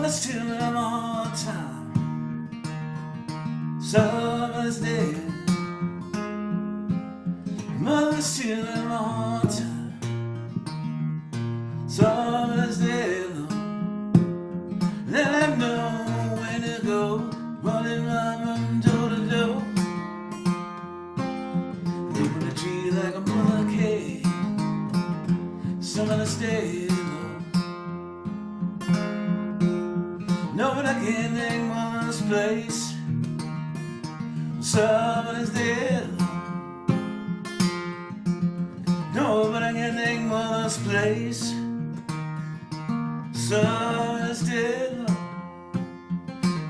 Mother's children all the time. Summer's dead. Mother's children all the time. Summer's dead. Then I know when to go, running from door to door. Open the tree like a mother cave. Summer's dead. No, but I can't think mother's place. Summer's dead. No, but I can't think mother's place. Summer's dead.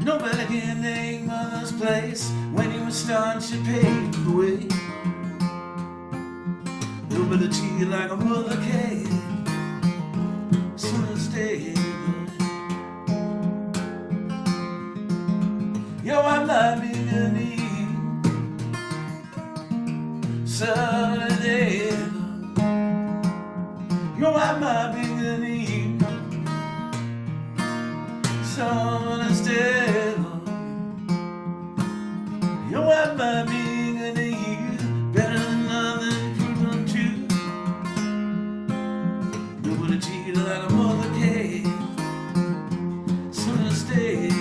Nobody can think mother's place. When you were starting, she paved the way. Nobody treat you like a mother can. Summer's dead. Yo, I might be gonna need Summer's dead. Yo, I might be gonna need Summer's dead. Yo, I might be gonna need better than nothing proven true. Nobody treat you like a mother can. Summer's dead.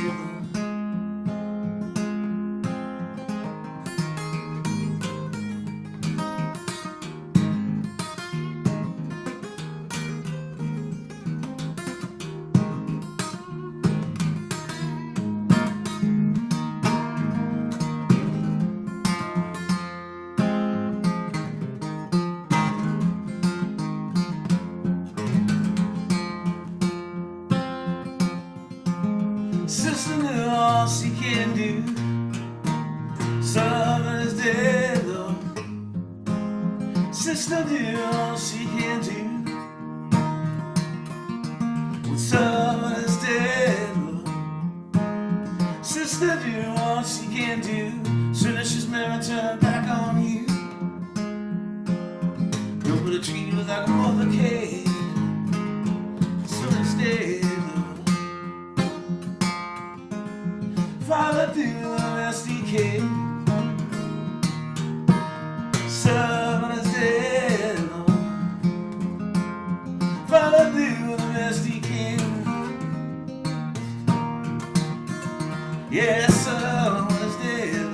Sister knew all she can do. Summer's dead, though. Sister knew all she can do. When summer's dead, though. Sister knew all she can do. Soon as she's married, turn back on you. Nobody treat you like a mother can. Summer's dead. Father do the best he can. Summer's dead. Father do the best he can. Yes, summer's dead.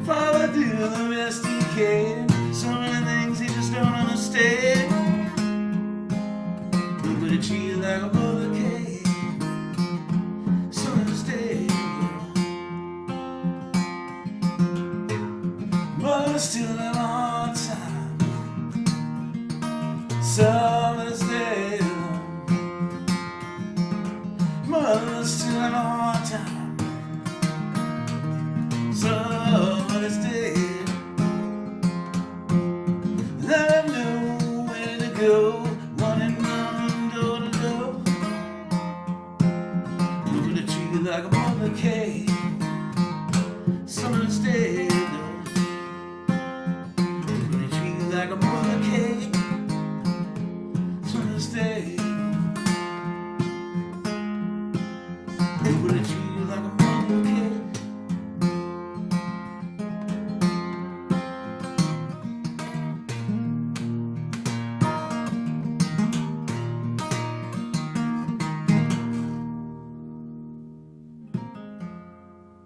Father do the best he can. So many things he just don't understand. Nobody treat you like a mother can. Summer's dead. Mother's still in hard time. Summer's dead. Mother's still in hard time. Summer's dead. Let her know where to go, running from door to door. Nobody treat you like a mother can.